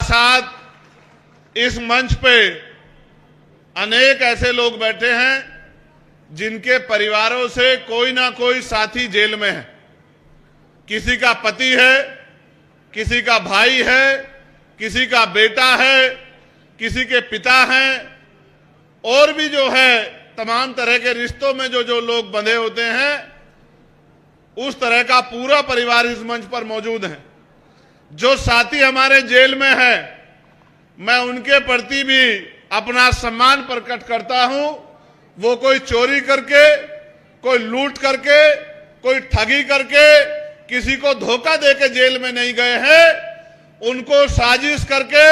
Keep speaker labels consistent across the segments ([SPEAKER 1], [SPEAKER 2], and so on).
[SPEAKER 1] साथ इस मंच पे अनेक ऐसे लोग बैठे हैं जिनके परिवारों से कोई ना कोई साथी जेल में है। किसी का पति है, किसी का भाई है, किसी का बेटा है, किसी के पिता हैं, और भी जो है तमाम तरह के रिश्तों में जो लोग बंधे होते हैं, उस तरह का पूरा परिवार इस मंच पर मौजूद है। जो साथी हमारे जेल में है, मैं उनके प्रति भी अपना सम्मान प्रकट करता हूं। वो कोई चोरी करके, कोई लूट करके, कोई ठगी करके, किसी को धोखा देके जेल में नहीं गए हैं। उनको साजिश करके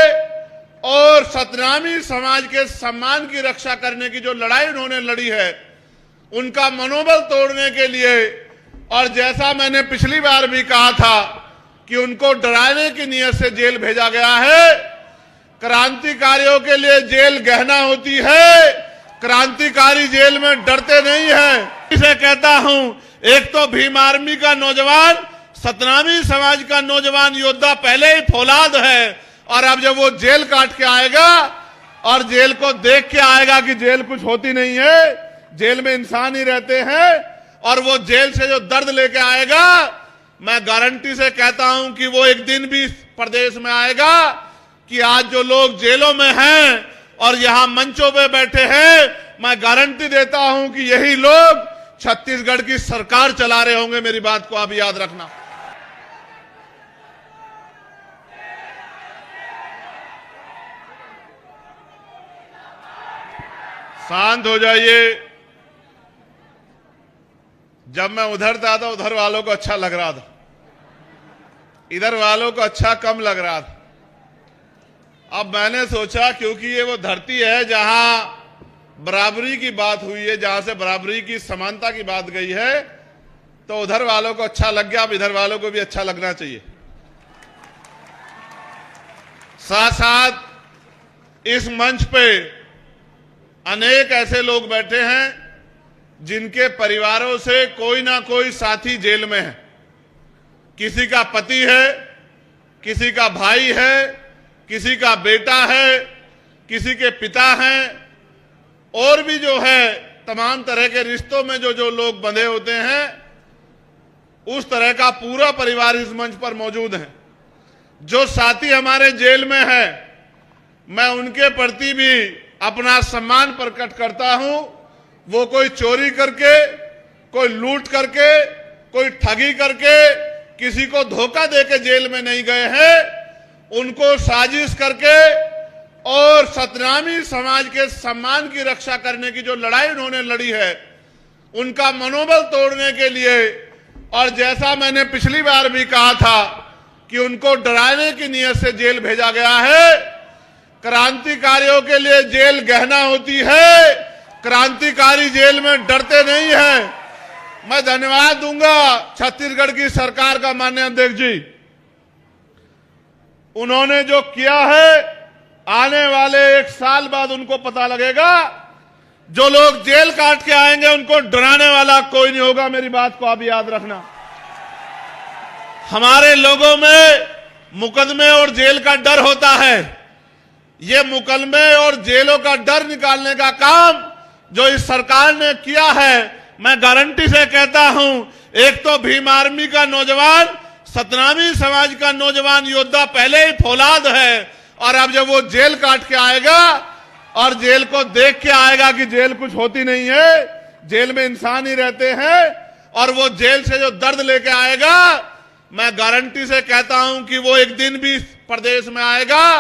[SPEAKER 1] और सतनामी समाज के सम्मान की रक्षा करने की जो लड़ाई उन्होंने लड़ी है, उनका मनोबल तोड़ने के लिए, और जैसा मैंने पिछली बार भी कहा था कि उनको डराने की नीयत से जेल भेजा गया है। क्रांतिकारियों के लिए जेल गहना होती है, क्रांतिकारी जेल में डरते नहीं है। इसे कहता हूं, एक तो भीम आर्मी का नौजवान, सतनामी समाज का नौजवान योद्धा पहले ही फौलाद है, और अब जब वो जेल काट के आएगा और जेल को देख के आएगा कि जेल कुछ होती नहीं है, जेल में इंसान ही रहते हैं, और वो जेल से जो दर्द लेके आएगा, मैं गारंटी से कहता हूं कि वो एक दिन भी प्रदेश में आएगा कि आज जो लोग जेलों में हैं और यहां मंचों पे बैठे हैं, मैं गारंटी देता हूं कि यही लोग छत्तीसगढ़ की सरकार चला रहे होंगे। मेरी बात को आप याद रखना। शांत हो जाइए। जब मैं उधर था तो उधर वालों को अच्छा लग रहा था, इधर वालों को अच्छा कम लग रहा था। अब मैंने सोचा क्योंकि ये वो धरती है जहां बराबरी की बात हुई है, जहां से बराबरी की समानता की बात गई है, तो उधर वालों को अच्छा लग गया, अब इधर वालों को भी अच्छा लगना चाहिए। साथ साथ इस मंच पे अनेक ऐसे लोग बैठे हैं जिनके परिवारों से कोई ना कोई साथी जेल में है। किसी का पति है, किसी का भाई है, किसी का बेटा है, किसी के पिता हैं, और भी जो है तमाम तरह के रिश्तों में जो लोग बंधे होते हैं, उस तरह का पूरा परिवार इस मंच पर मौजूद है। जो साथी हमारे जेल में है, मैं उनके प्रति भी अपना सम्मान प्रकट करता हूं। वो कोई चोरी करके, कोई लूट करके, कोई ठगी करके, किसी को धोखा देके जेल में नहीं गए हैं। उनको साजिश करके और सतनामी समाज के सम्मान की रक्षा करने की जो लड़ाई उन्होंने लड़ी है, उनका मनोबल तोड़ने के लिए, और जैसा मैंने पिछली बार भी कहा था कि उनको डराने की नीयत से जेल भेजा गया है। क्रांतिकारियों के लिए जेल गहना होती है, क्रांतिकारी जेल में डरते नहीं है। मैं धन्यवाद दूंगा छत्तीसगढ़ की सरकार का, माननीय अध्यक्ष जी। उन्होंने जो किया है, आने वाले 1 साल बाद उनको पता लगेगा। जो लोग जेल काट के आएंगे उनको डराने वाला कोई नहीं होगा। मेरी बात को आप याद रखना। हमारे लोगों में मुकदमे और जेल का डर होता है। ये मुकदमे और जेलों का डर निकालने का काम जो इस सरकार ने किया है, मैं गारंटी से कहता हूं, एक तो भीम आर्मी का नौजवान, सतनामी समाज का नौजवान योद्धा पहले ही फौलाद है, और अब जब वो जेल काट के आएगा और जेल को देख के आएगा कि जेल कुछ होती नहीं है, जेल में इंसान ही रहते हैं, और वो जेल से जो दर्द लेके आएगा, मैं गारंटी से कहता हूं कि वो एक दिन भी प्रदेश में आएगा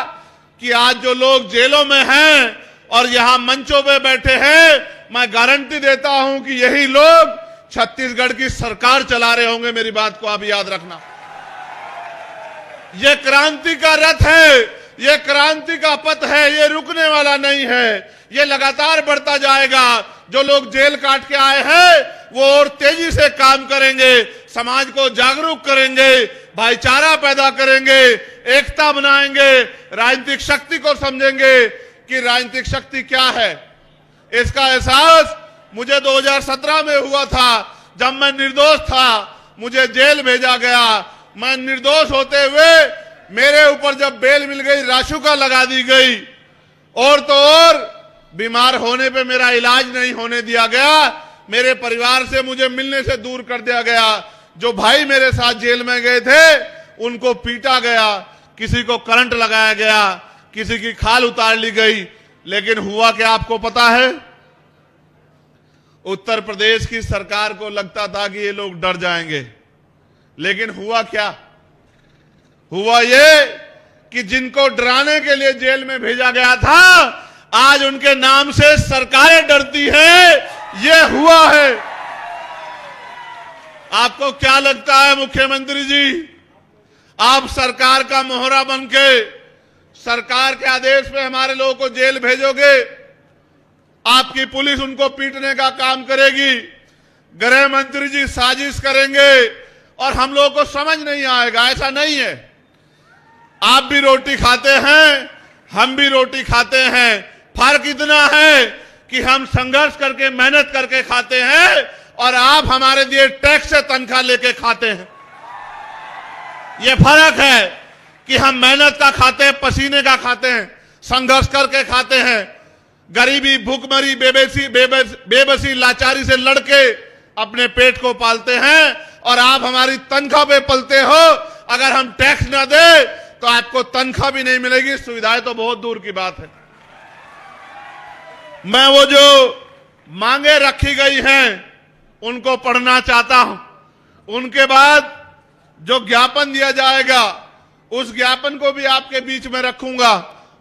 [SPEAKER 1] कि आज जो लोग जेलों में हैं और यहां मंचों पे बैठे हैं, मैं गारंटी देता हूं कि यही लोग छत्तीसगढ़ की सरकार चला रहे होंगे। मेरी बात को आप याद रखना। ये क्रांति का रथ है, ये क्रांति का पथ है, ये रुकने वाला नहीं है, ये लगातार बढ़ता जाएगा। जो लोग जेल काट के आए हैं वो और तेजी से काम करेंगे, समाज को जागरूक करेंगे, भाईचारा पैदा करेंगे, एकता बनाएंगे, राजनीतिक शक्ति को समझेंगे कि राजनीतिक शक्ति क्या है। इसका एहसास मुझे 2017 में हुआ था, जब मैं निर्दोष था, मुझे जेल भेजा गया। मैं निर्दोष होते हुए मेरे ऊपर जब बेल मिल गई, रासुका लगा दी गई, और तो और बीमार होने पे मेरा इलाज नहीं होने दिया गया, मेरे परिवार से मुझे मिलने से दूर कर दिया गया। जो भाई मेरे साथ जेल में गए थे उनको पीटा गया, किसी को करंट लगाया गया, किसी की खाल उतार ली गई। लेकिन हुआ क्या आपको पता है? उत्तर प्रदेश की सरकार को लगता था कि ये लोग डर जाएंगे, लेकिन हुआ क्या? हुआ ये कि जिनको डराने के लिए जेल में भेजा गया था, आज उनके नाम से सरकारें डरती हैं। ये हुआ है। आपको क्या लगता है मुख्यमंत्री जी, आप सरकार का मोहरा बनके सरकार के आदेश पे हमारे लोगों को जेल भेजोगे? आपकी पुलिस उनको पीटने का काम करेगी, गृह मंत्री जी साजिश करेंगे और हम लोगों को समझ नहीं आएगा। ऐसा नहीं है। आप भी रोटी खाते हैं, हम भी रोटी खाते हैं। फर्क इतना है कि हम संघर्ष करके, मेहनत करके खाते हैं और आप हमारे दिए टैक्स से तनख्वाह लेके खाते हैं। यह फर्क है कि हम मेहनत का खाते हैं, पसीने का खाते हैं, संघर्ष करके खाते हैं, गरीबी, भूखमरी, बेबसी, लाचारी से लड़के अपने पेट को पालते हैं, और आप हमारी तनख्वाह पे पलते हो। अगर हम टैक्स ना दे तो आपको तनख्वाह भी नहीं मिलेगी, सुविधाएं तो बहुत दूर की बात है। मैं वो जो मांगे रखी गई हैं उनको पढ़ना चाहता हूं। उनके बाद जो ज्ञापन दिया जाएगा उस ज्ञापन को भी आपके बीच में रखूंगा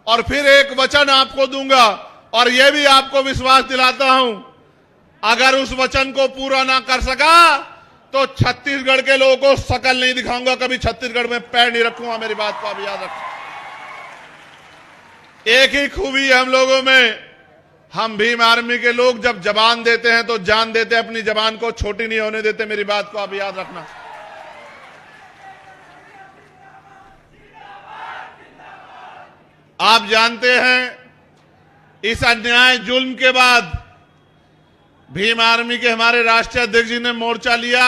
[SPEAKER 1] और फिर एक वचन आपको दूंगा, और यह भी आपको विश्वास दिलाता हूं, अगर उस वचन को पूरा ना कर सका तो छत्तीसगढ़ के लोगों को शकल नहीं दिखाऊंगा, कभी छत्तीसगढ़ में पैर नहीं रखूंगा। मेरी बात को आप याद रखें। एक ही खूबी है हम लोगों में, हम भीम आर्मी के लोग जब जबान देते हैं तो जान देते हैं, अपनी जबान को छोटी नहीं होने देते। मेरी बात को आप याद रखना। आप जानते हैं इस अन्याय जुल्म के बाद भीम आर्मी के हमारे राष्ट्रीय अध्यक्ष जी ने मोर्चा लिया,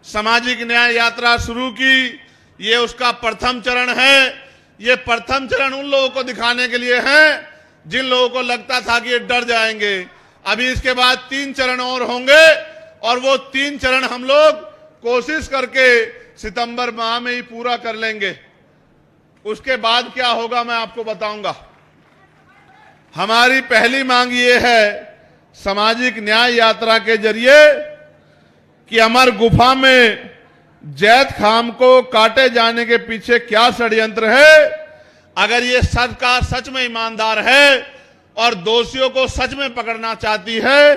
[SPEAKER 1] सामाजिक न्याय यात्रा शुरू की। ये उसका प्रथम चरण है। ये प्रथम चरण उन लोगों को दिखाने के लिए है जिन लोगों को लगता था कि ये डर जाएंगे। अभी इसके बाद 3 चरण और होंगे, और वो 3 चरण हम लोग कोशिश करके सितंबर माह में ही पूरा कर लेंगे। उसके बाद क्या होगा मैं आपको बताऊंगा। हमारी पहली मांग ये है सामाजिक न्याय यात्रा के जरिए कि अमर गुफा में जैत खाम को काटे जाने के पीछे क्या षड्यंत्र है। अगर ये सरकार सच में ईमानदार है और दोषियों को सच में पकड़ना चाहती है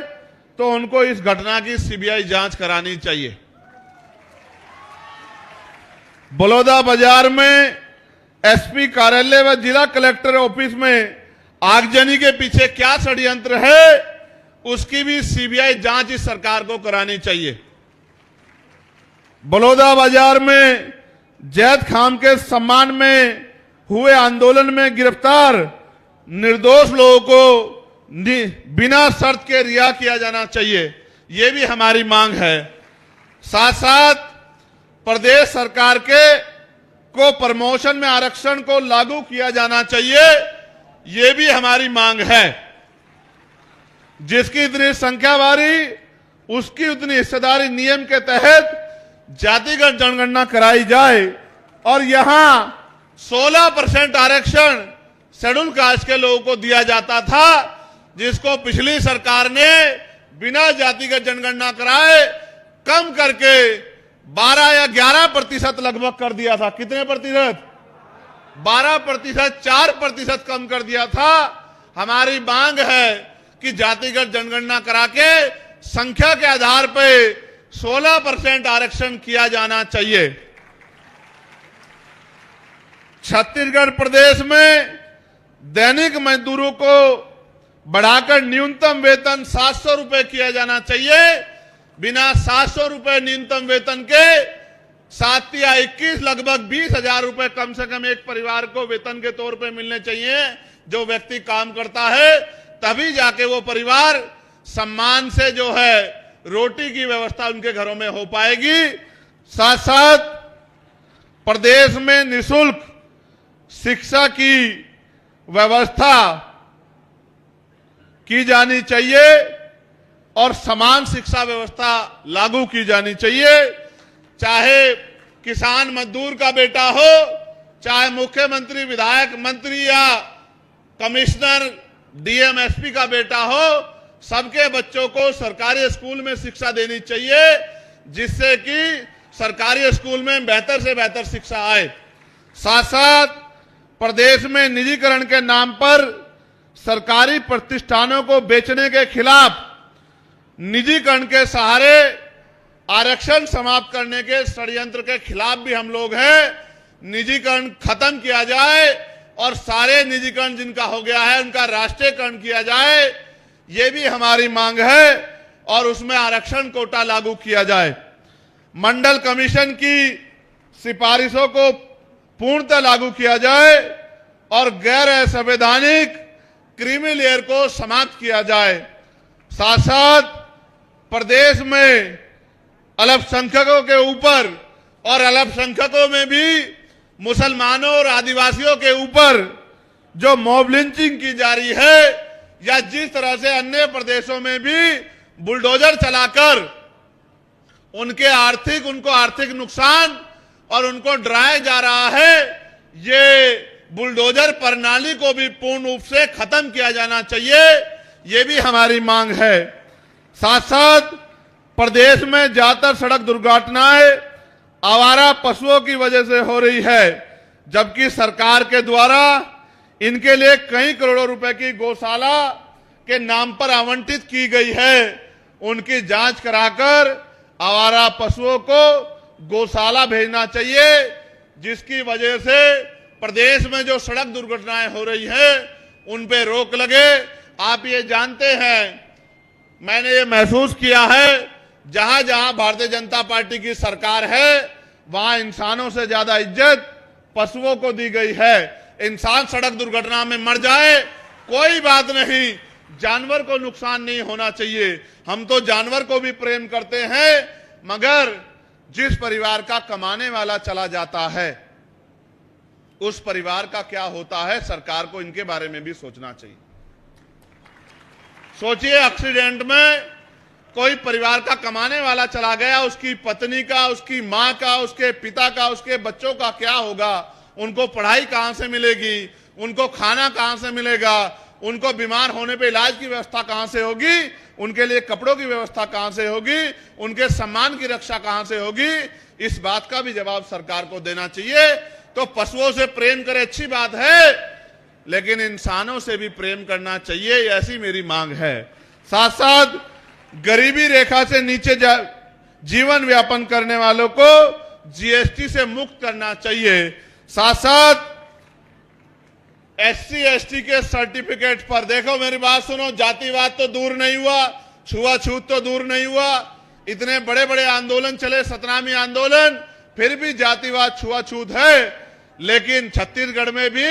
[SPEAKER 1] तो उनको इस घटना की सीबीआई जांच करानी चाहिए। बलौदाबाजार में एसपी कार्यालय व जिला कलेक्टर ऑफिस में आगजनी के पीछे क्या षड्यंत्र है, उसकी भी सीबीआई जांच इस सरकार को करानी चाहिए। बलौदाबाजार में जैत खाम के सम्मान में हुए आंदोलन में गिरफ्तार निर्दोष लोगों को बिना शर्त के रिहा किया जाना चाहिए। यह भी हमारी मांग है। साथ साथ प्रदेश सरकार को प्रमोशन में आरक्षण को लागू किया जाना चाहिए। यह भी हमारी मांग है। जिसकी इतनी संख्या बारी उसकी उतनी हिस्सेदारी नियम के तहत जातिगत जनगणना कराई जाए, और यहां 16% आरक्षण शेड्यूल कास्ट के लोगों को दिया जाता था, जिसको पिछली सरकार ने बिना जातिगत जनगणना कराए कम करके 12 या 11% लगभग कर दिया था। कितने प्रतिशत? 12%, 4% कम कर दिया था। हमारी मांग है कि जातिगत जनगणना करा के संख्या के आधार पर 16% आरक्षण किया जाना चाहिए। छत्तीसगढ़ प्रदेश में दैनिक मजदूरों को बढ़ाकर न्यूनतम वेतन 700 रुपए किया जाना चाहिए। बिना 700 रुपए न्यूनतम वेतन के 7 या 21 लगभग 20,000 रुपए कम से कम एक परिवार को वेतन के तौर पे मिलने चाहिए। जो व्यक्ति काम करता है तभी जाके वो परिवार सम्मान से जो है रोटी की व्यवस्था उनके घरों में हो पाएगी। साथ साथ प्रदेश में निःशुल्क शिक्षा की व्यवस्था की जानी चाहिए और समान शिक्षा व्यवस्था लागू की जानी चाहिए। चाहे किसान मजदूर का बेटा हो, चाहे मुख्यमंत्री विधायक मंत्री या कमिश्नर डीएम एसपी का बेटा हो, सबके बच्चों को सरकारी स्कूल में शिक्षा देनी चाहिए, जिससे कि सरकारी स्कूल में बेहतर से बेहतर शिक्षा आए। साथ साथ प्रदेश में निजीकरण के नाम पर सरकारी प्रतिष्ठानों को बेचने के खिलाफ, निजीकरण के सहारे आरक्षण समाप्त करने के षड्यंत्र के खिलाफ भी हम लोग हैं। निजीकरण खत्म किया जाए और सारे निजीकरण जिनका हो गया है उनका राष्ट्रीयकरण किया जाए, ये भी हमारी मांग है और उसमें आरक्षण कोटा लागू किया जाए। मंडल कमीशन की सिफारिशों को पूर्णतः लागू किया जाए और गैर संवैधानिक क्रीमी लेयर को समाप्त किया जाए। साथ साथ प्रदेश में अल्पसंख्यकों के ऊपर और अल्पसंख्यकों में भी मुसलमानों और आदिवासियों के ऊपर जो मॉब लिंचिंग की जा रही है, या जिस तरह से अन्य प्रदेशों में भी बुलडोजर चलाकर उनको आर्थिक नुकसान और उनको डराया जा रहा है, ये बुलडोजर प्रणाली को भी पूर्ण रूप से खत्म किया जाना चाहिए, ये भी हमारी मांग है। साथ साथ प्रदेश में ज्यादातर सड़क दुर्घटनाएं आवारा पशुओं की वजह से हो रही है, जबकि सरकार के द्वारा इनके लिए कई करोड़ों रुपए की गौशाला के नाम पर आवंटित की गई है। उनकी जांच कराकर आवारा पशुओं को गौशाला भेजना चाहिए, जिसकी वजह से प्रदेश में जो सड़क दुर्घटनाएं हो रही हैं उन पे रोक लगे। आप ये जानते हैं, मैंने ये महसूस किया है, जहां जहां भारतीय जनता पार्टी की सरकार है वहां इंसानों से ज्यादा इज्जत पशुओं को दी गई है। इंसान सड़क दुर्घटना में मर जाए कोई बात नहीं, जानवर को नुकसान नहीं होना चाहिए। हम तो जानवर को भी प्रेम करते हैं, मगर जिस परिवार का कमाने वाला चला जाता है उस परिवार का क्या होता है, सरकार को इनके बारे में भी सोचना चाहिए। सोचिए, एक्सीडेंट में कोई परिवार का कमाने वाला चला गया, उसकी पत्नी का, उसकी मां का, उसके पिता का, उसके बच्चों का क्या होगा? उनको पढ़ाई कहां से मिलेगी? उनको खाना कहां से मिलेगा? उनको बीमार होने पे इलाज की व्यवस्था कहां से होगी? उनके लिए कपड़ों की व्यवस्था कहां से होगी? उनके सम्मान की रक्षा कहां से होगी? इस बात का भी जवाब सरकार को देना चाहिए। तो पशुओं से प्रेम करे अच्छी बात है, लेकिन इंसानों से भी प्रेम करना चाहिए, ऐसी मेरी मांग है। साथ साथ गरीबी रेखा से नीचे जीवन यापन करने वालों को जीएसटी से मुक्त करना चाहिए। साथ साथ एससी एसटी के सर्टिफिकेट पर, देखो मेरी बात सुनो, जातिवाद तो दूर नहीं हुआ, छुआछूत तो दूर नहीं हुआ, इतने बड़े बड़े आंदोलन चले, 17वीं आंदोलन, फिर भी जातिवाद छुआछूत है। लेकिन छत्तीसगढ़ में भी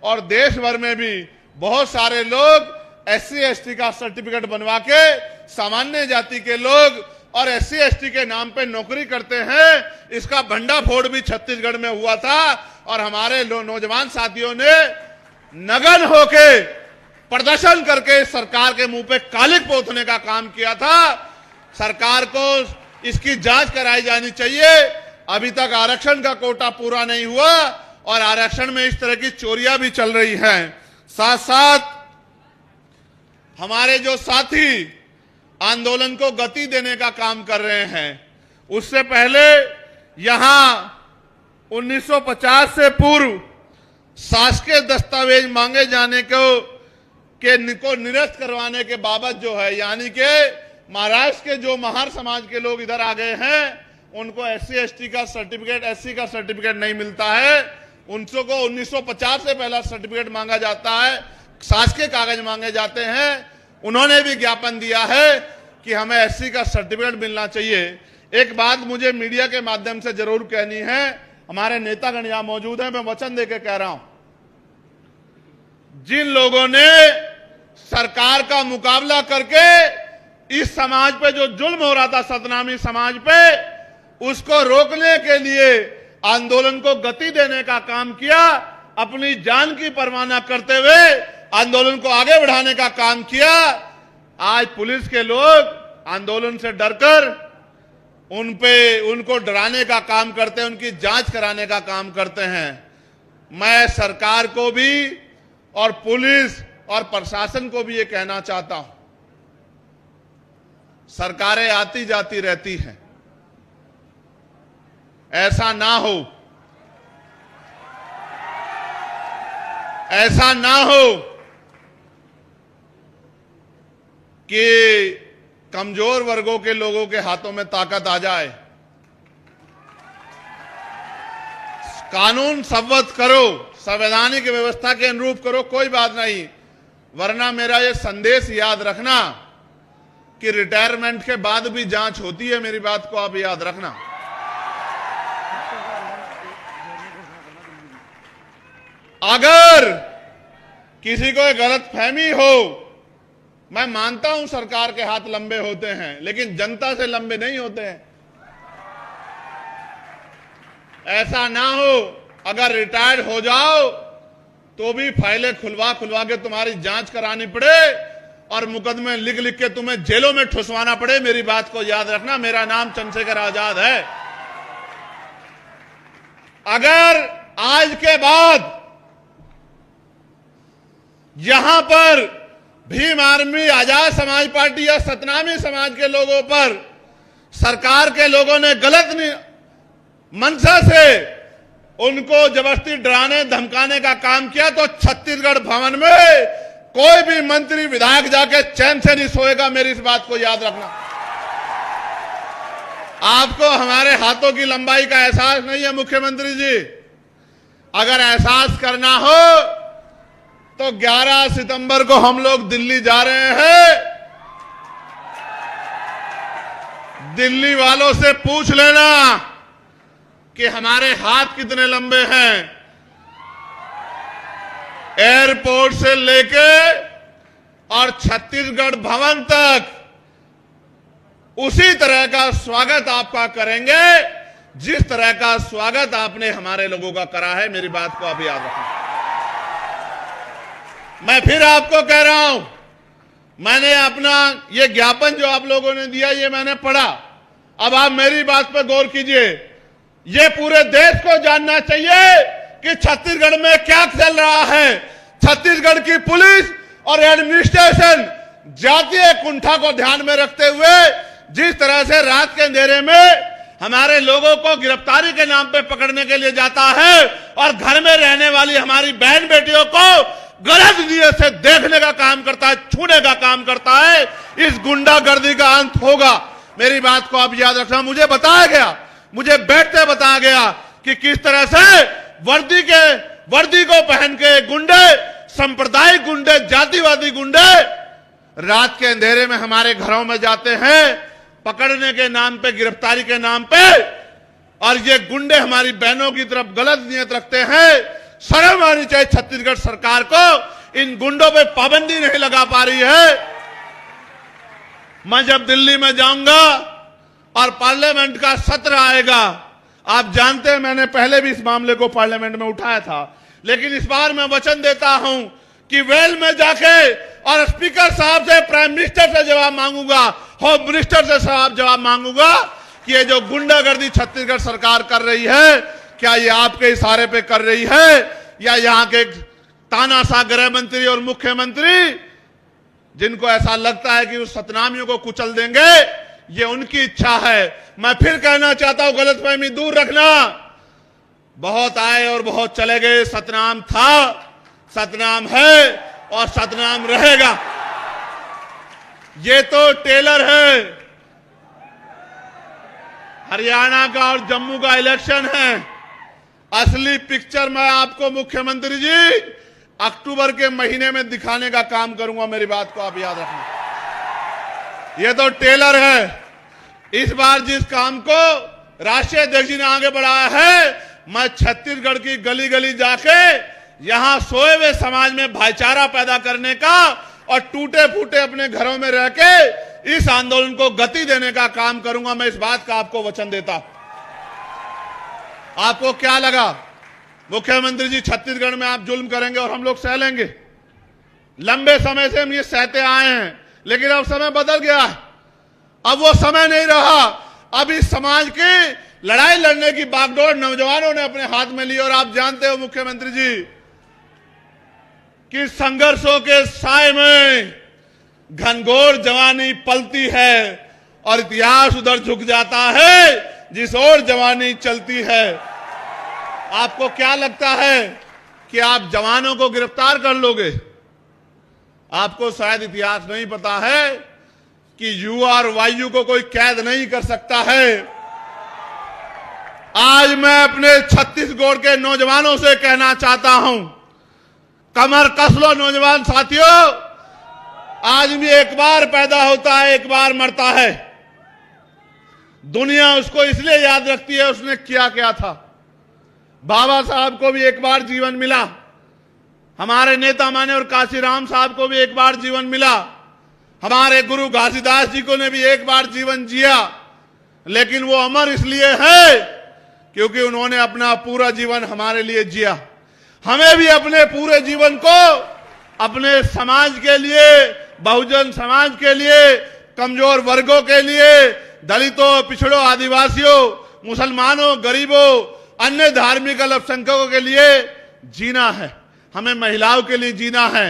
[SPEAKER 1] और देश भर में भी बहुत सारे लोग एससी एसटी का सर्टिफिकेट बनवा के सामान्य जाति के लोग और एससी एसटी के नाम पे नौकरी करते हैं। इसका भंडाफोड़ भी छत्तीसगढ़ में हुआ था और हमारे नौजवान साथियों ने नगन होके प्रदर्शन करके सरकार के मुंह पे कालिक पोतने का काम किया था। सरकार को इसकी जांच कराई जानी चाहिए। अभी तक आरक्षण का कोटा पूरा नहीं हुआ और आरक्षण में इस तरह की चोरियां भी चल रही हैं। साथ साथ हमारे जो साथी आंदोलन को गति देने का काम कर रहे हैं, उससे पहले यहां 1950 से पूर्व शासकीय दस्तावेज मांगे जाने को निरस्त करवाने के बाबत जो है, यानी कि महाराष्ट्र के जो महार समाज के लोग इधर आ गए हैं, उनको एससी एसटी का सर्टिफिकेट, एससी का सर्टिफिकेट नहीं मिलता है। उनको 1950 से पहला सर्टिफिकेट मांगा जाता है, शासकीय कागज मांगे जाते हैं। उन्होंने भी ज्ञापन दिया है कि हमें एससी का सर्टिफिकेट मिलना चाहिए। एक बात मुझे मीडिया के माध्यम से जरूर कहनी है, हमारे नेतागण यहां मौजूद हैं, मैं वचन देकर कह रहा हूं, जिन लोगों ने सरकार का मुकाबला करके इस समाज पे जो जुल्म हो रहा था, सतनामी समाज पे, उसको रोकने के लिए आंदोलन को गति देने का काम किया, अपनी जान की परवाह न करते हुए आंदोलन को आगे बढ़ाने का काम किया। आज पुलिस के लोग आंदोलन से डरकर उनको डराने का काम करते हैं, उनकी जांच कराने का काम करते हैं। मैं सरकार को भी और पुलिस और प्रशासन को भी ये कहना चाहता हूं, सरकारें आती जाती रहती हैं, ऐसा ना हो कि कमजोर वर्गों के लोगों के हाथों में ताकत आ जाए। कानून संवत करो, संवैधानिक व्यवस्था के अनुरूप करो, कोई बात नहीं, वरना मेरा ये संदेश याद रखना कि रिटायरमेंट के बाद भी जांच होती है। मेरी बात को आप याद रखना। अगर किसी को गलतफहमी हो, मैं मानता हूं सरकार के हाथ लंबे होते हैं, लेकिन जनता से लंबे नहीं होते हैं। ऐसा ना हो अगर रिटायर्ड हो जाओ तो भी फाइलें खुलवा के तुम्हारी जांच करानी पड़े और मुकदमे लिख के तुम्हें जेलों में ठुसवाना पड़े। मेरी बात को याद रखना। मेरा नाम चंद्रशेखर आजाद है। अगर आज के बाद यहां पर भीम आर्मी, आजाद समाज पार्टी या सतनामी समाज के लोगों पर सरकार के लोगों ने गलत मंशा से उनको जबरदस्ती डराने धमकाने का काम किया तो छत्तीसगढ़ भवन में कोई भी मंत्री विधायक जाके चैन से नहीं सोएगा। मेरी इस बात को याद रखना। आपको हमारे हाथों की लंबाई का एहसास नहीं है मुख्यमंत्री जी। अगर एहसास करना हो तो 11 सितंबर को हम लोग दिल्ली जा रहे हैं। दिल्ली वालों से पूछ लेना कि हमारे हाथ कितने लंबे हैं। एयरपोर्ट से लेके और छत्तीसगढ़ भवन तक उसी तरह का स्वागत आपका करेंगे जिस तरह का स्वागत आपने हमारे लोगों का करा है। मेरी बात को आप याद रखें। मैं फिर आपको कह रहा हूं, मैंने अपना ये ज्ञापन जो आप लोगों ने दिया ये मैंने पढ़ा। अब आप मेरी बात पर गौर कीजिए। ये पूरे देश को जानना चाहिए कि छत्तीसगढ़ में क्या चल रहा है। छत्तीसगढ़ की पुलिस और एडमिनिस्ट्रेशन जातीय कुंठा को ध्यान में रखते हुए जिस तरह से रात के अंधेरे में हमारे लोगों को गिरफ्तारी के नाम पे पकड़ने के लिए जाता है और घर में रहने वाली हमारी बहन बेटियों को गलत नीयत से देखने का काम करता है, छूने का काम करता है, इस गुंडागर्दी का अंत होगा। मेरी बात को आप याद रखना। मुझे बताया गया, मुझे बैठते बताया गया कि किस तरह से वर्दी को पहन के गुंडे, सांप्रदायिक गुंडे, जातिवादी गुंडे रात के अंधेरे में हमारे घरों में जाते हैं पकड़ने के नाम पे, गिरफ्तारी के नाम पे। और ये गुंडे हमारी बहनों की तरफ गलत नियत रखते हैं। शर्म आनी चाहिए छत्तीसगढ़ सरकार को। इन गुंडों पे पाबंदी नहीं लगा पा रही है। मैं जब दिल्ली में जाऊंगा और पार्लियामेंट का सत्र आएगा, आप जानते हैं मैंने पहले भी इस मामले को पार्लियामेंट में उठाया था, लेकिन इस बार मैं वचन देता हूं कि वेल में जाके और स्पीकर साहब से, प्राइम मिनिस्टर से जवाब मांगूंगा, होम मिनिस्टर से जवाब मांगूंगा कि ये जो गुंडागर्दी छत्तीसगढ़ सरकार कर रही है, क्या ये आपके इशारे पे कर रही है या यहाँ के तानाशाह गृह मंत्री और मुख्यमंत्री जिनको ऐसा लगता है कि उस सतनामियों को कुचल देंगे, ये उनकी इच्छा है। मैं फिर कहना चाहता हूं, गलतफहमी दूर रखना। बहुत आए और बहुत चले गए। सतनाम था, सतनाम है और सतनाम रहेगा। ये तो टेलर है। हरियाणा का और जम्मू का इलेक्शन है। असली पिक्चर मैं आपको मुख्यमंत्री जी अक्टूबर के महीने में दिखाने का काम करूंगा। मेरी बात को आप याद रखना। ये तो टेलर है। इस बार जिस काम को राष्ट्रीय अध्यक्ष जी ने आगे बढ़ाया है, मैं छत्तीसगढ़ की गली गली जाके यहां सोए हुए समाज में भाईचारा पैदा करने का और टूटे फूटे अपने घरों में रह के इस आंदोलन को गति देने का काम करूंगा। मैं इस बात का आपको वचन देता। आपको क्या लगा मुख्यमंत्री जी, छत्तीसगढ़ में आप जुल्म करेंगे और हम लोग सह लेंगे। लंबे समय से हम ये सहते आए हैं, लेकिन अब समय बदल गया है। अब वो समय नहीं रहा। अब इस समाज की लड़ाई लड़ने की बागडोर नौजवानों ने अपने हाथ में ली। और आप जानते हो मुख्यमंत्री जी कि संघर्षों के साए में घनघोर जवानी पलती है और इतिहास उधर झुक जाता है जिस ओर जवानी चलती है। आपको क्या लगता है कि आप जवानों को गिरफ्तार कर लोगे? आपको शायद इतिहास नहीं पता है कि युवा और वायु को कोई कैद नहीं कर सकता है। आज मैं अपने छत्तीसगढ़ के नौजवानों से कहना चाहता हूं, कमर कस लो नौजवान साथियों। आदमी एक बार पैदा होता है, एक बार मरता है। दुनिया उसको इसलिए याद रखती है उसने किया क्या था। बाबा साहब को भी एक बार जीवन मिला, हमारे नेता माने और काशीराम साहब को भी एक बार जीवन मिला, हमारे गुरु घासीदास जी को ने भी एक बार जीवन जिया। लेकिन वो अमर इसलिए है क्योंकि उन्होंने अपना पूरा जीवन हमारे लिए जिया। हमें भी अपने पूरे जीवन को अपने समाज के लिए, बहुजन समाज के लिए, कमजोर वर्गों के लिए, दलितों, पिछड़ों, आदिवासियों, मुसलमानों, गरीबों, अन्य धार्मिक अल्पसंख्यकों के लिए जीना है। हमें महिलाओं के लिए जीना है,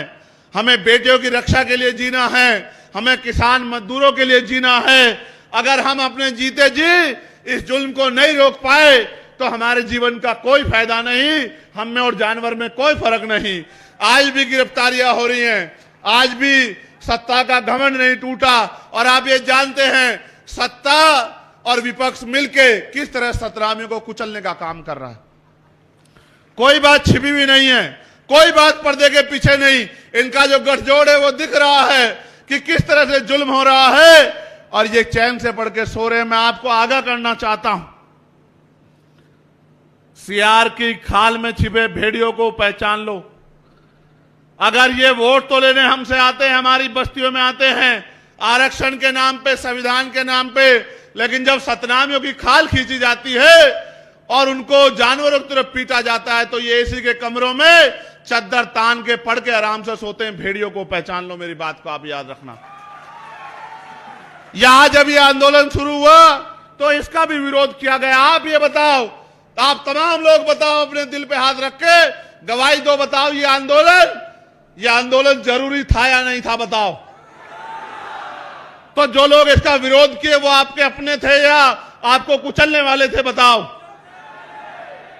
[SPEAKER 1] हमें बेटियों की रक्षा के लिए जीना है, हमें किसान मजदूरों के लिए जीना है। अगर हम अपने जीते जी इस जुल्म को नहीं रोक पाए तो हमारे जीवन का कोई फायदा नहीं, हम में और जानवर में कोई फर्क नहीं। आज भी गिरफ्तारियां हो रही हैं, आज भी सत्ता का घमंड नहीं टूटा। और आप ये जानते हैं सत्ता और विपक्ष मिलके किस तरह सतरामियों को कुचलने का काम कर रहा है। कोई बात छिपी हुई नहीं है, कोई बात पर्दे के पीछे नहीं। इनका जो गठजोड़ है वो दिख रहा है कि किस तरह से जुल्म हो रहा है और ये चैन से पढ़ के सो रहे। मैं आपको आगाह करना चाहता हूं, सियार की खाल में छिपे भेड़ियों को पहचान लो। अगर ये वोट तो लेने हमसे आते हैं, हमारी बस्तियों में आते हैं आरक्षण के नाम पे, संविधान के नाम पे, लेकिन जब सतनामियों की खाल खींची जाती है और उनको जानवरों की तरफ पीटा जाता है तो ये एसी के कमरों में चद्दर तान के पड़ के आराम से सोते हैं। भेड़ियों को पहचान लो, मेरी बात को आप याद रखना। यहां जब ये आंदोलन शुरू हुआ तो इसका भी विरोध किया गया। आप ये बताओ, आप तमाम लोग बताओ, अपने दिल पे हाथ रख के गवाही दो, बताओ ये आंदोलन जरूरी था या नहीं था? बताओ। तो जो लोग इसका विरोध किए वो आपके अपने थे या आपको कुचलने वाले थे? बताओ।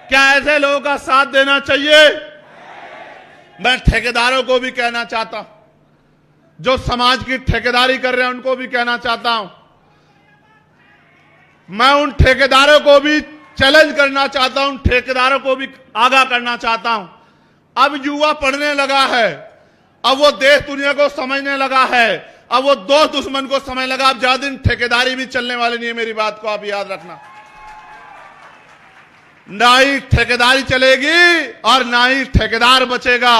[SPEAKER 1] क्या ऐसे लोगों का साथ देना चाहिए? मैं ठेकेदारों को भी कहना चाहता हूं, जो समाज की ठेकेदारी कर रहे हैं उनको भी कहना चाहता हूं। मैं उन ठेकेदारों को भी चैलेंज करना चाहता हूं, ठेकेदारों को भी आगाह करना चाहता हूं। अब युवा पढ़ने लगा है, अब वो देश दुनिया को समझने लगा है, अब वो दोस्त दुश्मन को समझ लगा। अब ज्यादा दिन ठेकेदारी भी चलने वाली नहीं है, मेरी बात को आप याद रखना। ना ही ठेकेदारी चलेगी और ना ही ठेकेदार बचेगा।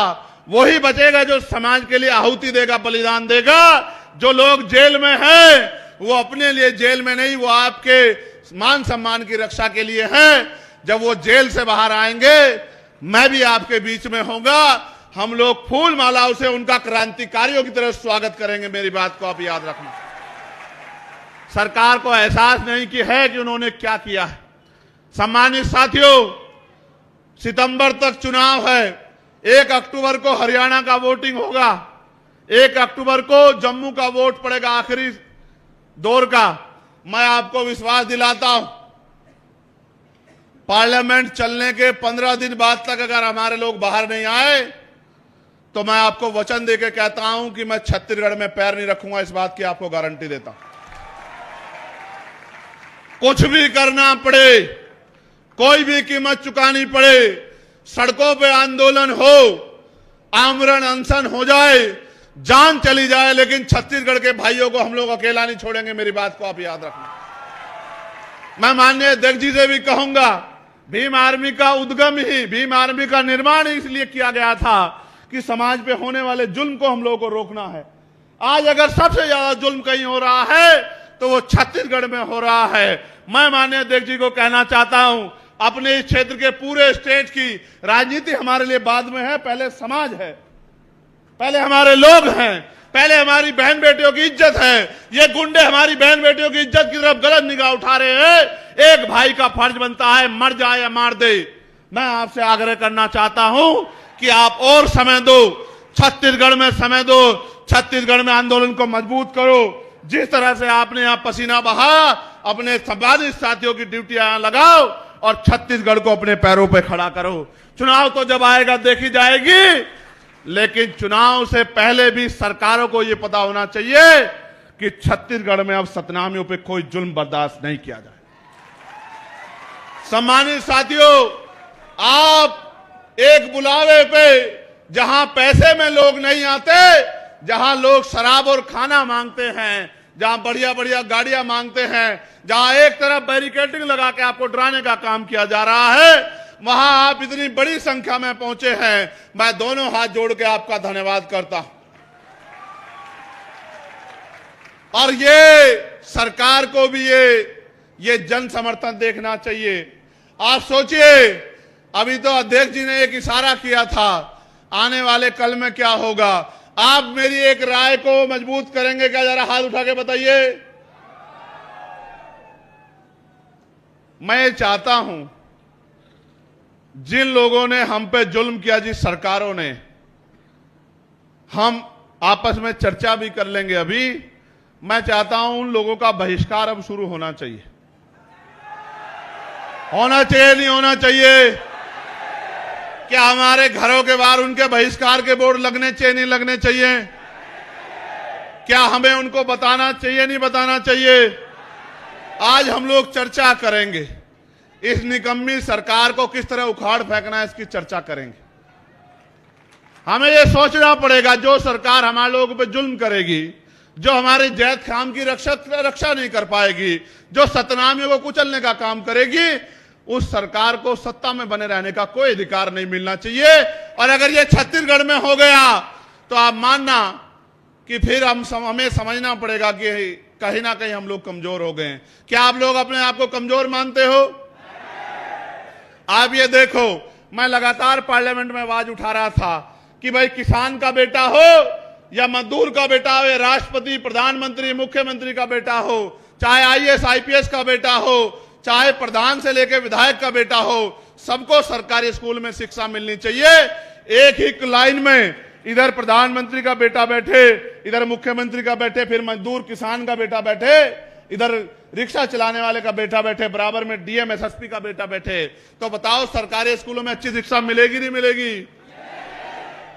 [SPEAKER 1] वही बचेगा जो समाज के लिए आहुति देगा, बलिदान देगा। जो लोग जेल में हैं वो अपने लिए जेल में नहीं, वो आपके मान सम्मान की रक्षा के लिए हैं। जब वो जेल से बाहर आएंगे मैं भी आपके बीच में होऊंगा। हम लोग फूल मालाओं से उनका क्रांतिकारियों की तरह स्वागत करेंगे, मेरी बात को आप याद रखना। सरकार को एहसास नहीं कि है कि उन्होंने क्या किया है। सम्मानित साथियों, सितंबर तक चुनाव है। 1 अक्टूबर को हरियाणा का वोटिंग होगा, 1 अक्टूबर को जम्मू का वोट पड़ेगा, आखिरी दौर का। मैं आपको विश्वास दिलाता हूं, पार्लियामेंट चलने के 15 दिन बाद तक अगर हमारे लोग बाहर नहीं आए तो मैं आपको वचन देके कहता हूं कि मैं छत्तीसगढ़ में पैर नहीं रखूंगा। इस बात की आपको गारंटी देता हूं। कुछ भी करना पड़े, कोई भी कीमत चुकानी पड़े, सड़कों पे आंदोलन हो, आमरण अनशन हो जाए, जान चली जाए, लेकिन छत्तीसगढ़ के भाइयों को हम लोग अकेला नहीं छोड़ेंगे, मेरी बात को आप याद रखना। मैं माननीय अध्यक्ष जी से भी कहूंगा, भीम आर्मी का उद्गम ही, भीम आर्मी का निर्माण ही इसलिए किया गया था कि समाज पे होने वाले जुल्म को हम लोगों को रोकना है। आज अगर सबसे ज्यादा जुल्म कहीं हो रहा है तो वो छत्तीसगढ़ में हो रहा है। मैं माननीय अध्यक्ष जी को कहना चाहता हूं, अपने इस क्षेत्र के पूरे स्टेट की राजनीति हमारे लिए बाद में है, पहले समाज है, पहले हमारे लोग हैं, पहले हमारी बहन बेटियों की इज्जत है। ये गुंडे हमारी बहन बेटियों की इज्जत की तरफ गलत निगाह उठा रहे हैं। एक भाई का फर्ज बनता है मर जाए या मार दे। मैं आपसे आग्रह करना चाहता हूं कि आप और समय दो, छत्तीसगढ़ में समय दो, छत्तीसगढ़ में आंदोलन को मजबूत करो। जिस तरह से आपने यहां पसीना बहा, अपने संबंधित साथियों की ड्यूटियां यहां लगाओ और छत्तीसगढ़ को अपने पैरों पर खड़ा करो। चुनाव तो जब आएगा देखी जाएगी, लेकिन चुनाव से पहले भी सरकारों को यह पता होना चाहिए कि छत्तीसगढ़ में अब सतनामियों पे कोई जुल्म बर्दाश्त नहीं किया जाए। सम्मानित साथियों, आप एक बुलावे पे जहां पैसे में लोग नहीं आते, जहां लोग शराब और खाना मांगते हैं, जहां बढ़िया बढ़िया गाड़ियां मांगते हैं, जहां एक तरफ बैरिकेडिंग लगा के आपको डराने का काम किया जा रहा है, वहां आप इतनी बड़ी संख्या में पहुंचे हैं। मैं दोनों हाथ जोड़ के आपका धन्यवाद करता हूं। और ये सरकार को भी ये जन समर्थन देखना चाहिए। आप सोचिए, अभी तो अध्यक्ष जी ने एक इशारा किया था, आने वाले कल में क्या होगा। आप मेरी एक राय को मजबूत करेंगे क्या? जरा हाथ उठा के बताइए। मैं चाहता हूं जिन लोगों ने हम पे जुल्म किया, जिस सरकारों ने, हम आपस में चर्चा भी कर लेंगे। अभी मैं चाहता हूं उन लोगों का बहिष्कार अब शुरू होना चाहिए। होना चाहिए, नहीं होना चाहिए? क्या हमारे घरों के बाहर उनके बहिष्कार के बोर्ड लगने चाहिए, नहीं लगने चाहिए? क्या हमें उनको बताना चाहिए, नहीं बताना चाहिए? आज हम लोग चर्चा करेंगे, इस निकम्मी सरकार को किस तरह उखाड़ फेंकना है, इसकी चर्चा करेंगे। हमें यह सोचना पड़ेगा, जो सरकार हमारे लोगों पे जुल्म करेगी, जो हमारे जैत खाम की रक्षा नहीं कर पाएगी, जो सतनामियों को कुचलने का काम करेगी, उस सरकार को सत्ता में बने रहने का कोई अधिकार नहीं मिलना चाहिए। और अगर ये छत्तीसगढ़ में हो गया तो आप मानना कि फिर हमें समझना पड़ेगा कि कहीं ना कहीं हम लोग कमजोर हो गए। क्या आप लोग अपने आप को कमजोर मानते हो? आप ये देखो, मैं लगातार पार्लियामेंट में आवाज उठा रहा था कि भाई किसान का बेटा हो या मजदूर का बेटा हो, या राष्ट्रपति, प्रधानमंत्री, मुख्यमंत्री का बेटा हो, चाहे आईएएस आईपीएस का बेटा हो, चाहे प्रधान से लेकर विधायक का बेटा हो, सबको सरकारी स्कूल में शिक्षा मिलनी चाहिए। एक ही लाइन में इधर प्रधानमंत्री का बेटा बैठे, इधर मुख्यमंत्री का बैठे, फिर मजदूर किसान का बेटा बैठे, इधर रिक्शा चलाने वाले का बेटा बैठे, बराबर में डीएम एसएसपी का बेटा बैठे। तो बताओ सरकारी स्कूलों में अच्छी शिक्षा मिलेगी, नहीं मिलेगी?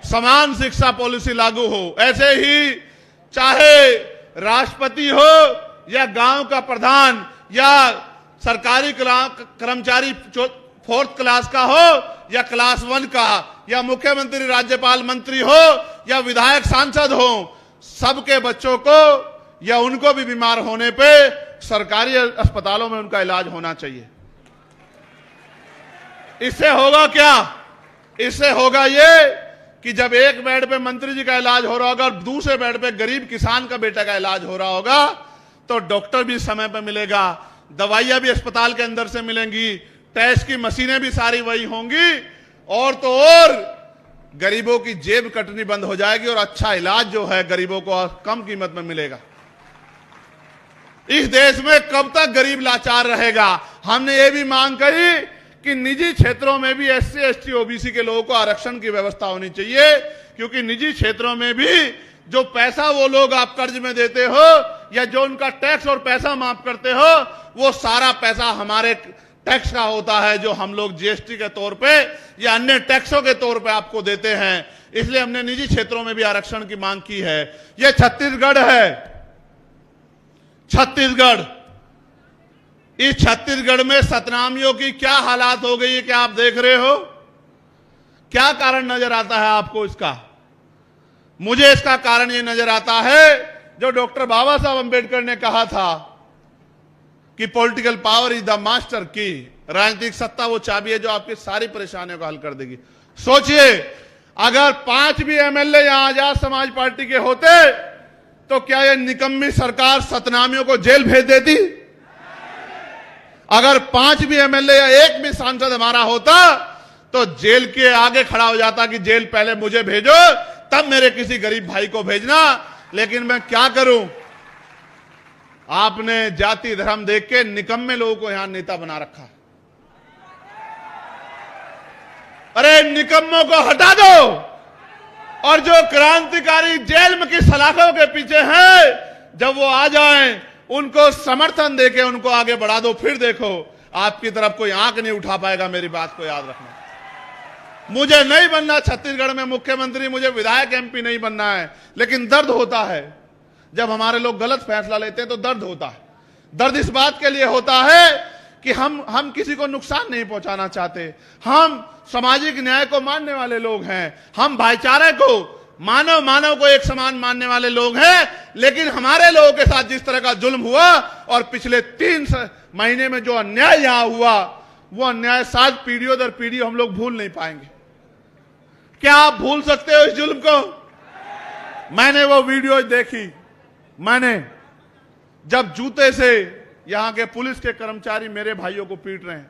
[SPEAKER 1] समान शिक्षा पॉलिसी लागू हो। ऐसे ही चाहे राष्ट्रपति हो या गांव का प्रधान या सरकारी कर्मचारी 4th क्लास का हो या क्लास 1 का, या मुख्यमंत्री, राज्यपाल, मंत्री हो या विधायक, सांसद हो, सबके बच्चों को या उनको भी बीमार होने पे सरकारी अस्पतालों में उनका इलाज होना चाहिए। इससे होगा क्या? इससे होगा ये कि जब एक बेड पे मंत्री जी का इलाज हो रहा होगा और दूसरे बेड पे गरीब किसान का बेटा का इलाज हो रहा होगा, तो डॉक्टर भी समय पे मिलेगा, दवाइयां भी अस्पताल के अंदर से मिलेंगी, टेस्ट की मशीनें भी सारी वही होंगी, और तो और गरीबों की जेब कटनी बंद हो जाएगी और अच्छा इलाज जो है गरीबों को कम कीमत में मिलेगा। इस देश में कब तक गरीब लाचार रहेगा? हमने ये भी मांग करी कि निजी क्षेत्रों में भी एससी एसटी ओबीसी के लोगों को आरक्षण की व्यवस्था होनी चाहिए, क्योंकि निजी क्षेत्रों में भी जो पैसा वो लोग आप कर्ज में देते हो या जो उनका टैक्स और पैसा माफ करते हो, वो सारा पैसा हमारे टैक्स का होता है, जो हम लोग जीएसटी के तौर पे या अन्य टैक्सों के तौर पे आपको देते हैं। इसलिए हमने निजी क्षेत्रों में भी आरक्षण की मांग की है। ये छत्तीसगढ़ है, छत्तीसगढ़। इस छत्तीसगढ़ में सतनामियों की क्या हालात हो गई है, क्या आप देख रहे हो? क्या कारण नजर आता है आपको इसका? मुझे इसका कारण ये नजर आता है, जो डॉक्टर बाबा साहब अंबेडकर ने कहा था कि political power is the master की, राजनीतिक सत्ता वो चाबी है जो आपकी सारी परेशानियों का हल कर देगी। सोचिए, अगर 5 भी एमएलए यहां आजाद समाज पार्टी के होते तो क्या ये निकम्मी सरकार सतनामियों को जेल भेज देती? अगर 5 भी एमएलए या 1 भी सांसद हमारा होता तो जेल के आगे खड़ा हो जाता कि जेल पहले मुझे भेजो, तब मेरे किसी गरीब भाई को भेजना। लेकिन मैं क्या करूं, आपने जाति धर्म देख के निकम्मे लोगों को यहां नेता बना रखा। अरे निकम्मों को हटा दो, और जो क्रांतिकारी जेल में की सलाखों के पीछे हैं, जब वो आ जाएं उनको समर्थन देके उनको आगे बढ़ा दो। फिर देखो आपकी तरफ कोई आंख नहीं उठा पाएगा। मेरी बात को याद रखना। मुझे नहीं बनना छत्तीसगढ़ में मुख्यमंत्री, मुझे विधायक एमपी नहीं बनना है, लेकिन दर्द होता है जब हमारे लोग गलत फैसला लेते हैं तो दर्द होता है। दर्द इस बात के लिए होता है कि हम किसी को नुकसान नहीं पहुंचाना चाहते। हम सामाजिक न्याय को मानने वाले लोग हैं, हम भाईचारे को, मानव को एक समान मानने वाले लोग हैं। लेकिन हमारे लोगों के साथ जिस तरह का जुल्म हुआ और पिछले 3 महीने में जो अन्याय यहां हुआ, वो अन्याय 7 पीढ़ियों दर पीढ़ी हम लोग भूल नहीं पाएंगे। क्या आप भूल सकते हो इस जुल्म को? मैंने वो वीडियो देखी, मैंने जब जूते से यहां के पुलिस के कर्मचारी मेरे भाइयों को पीट रहे हैं,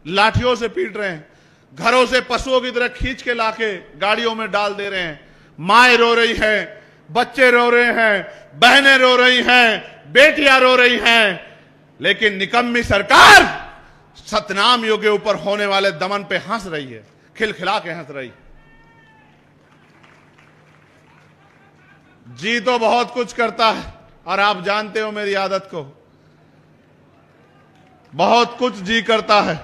[SPEAKER 1] लाठियों से पीट रहे हैं, घरों से पशुओं की तरह खींच के लाके गाड़ियों में डाल दे रहे हैं। माएं रो रही हैं, बच्चे रो रहे हैं, बहनें रो रही हैं, बेटियां रो रही हैं। लेकिन निकम्मी सरकार सतनामियों के ऊपर होने वाले दमन पे हंस रही है, खिलखिला के हंस रही। जी तो बहुत कुछ करता है, और आप जानते हो मेरी आदत को, बहुत कुछ जी करता है,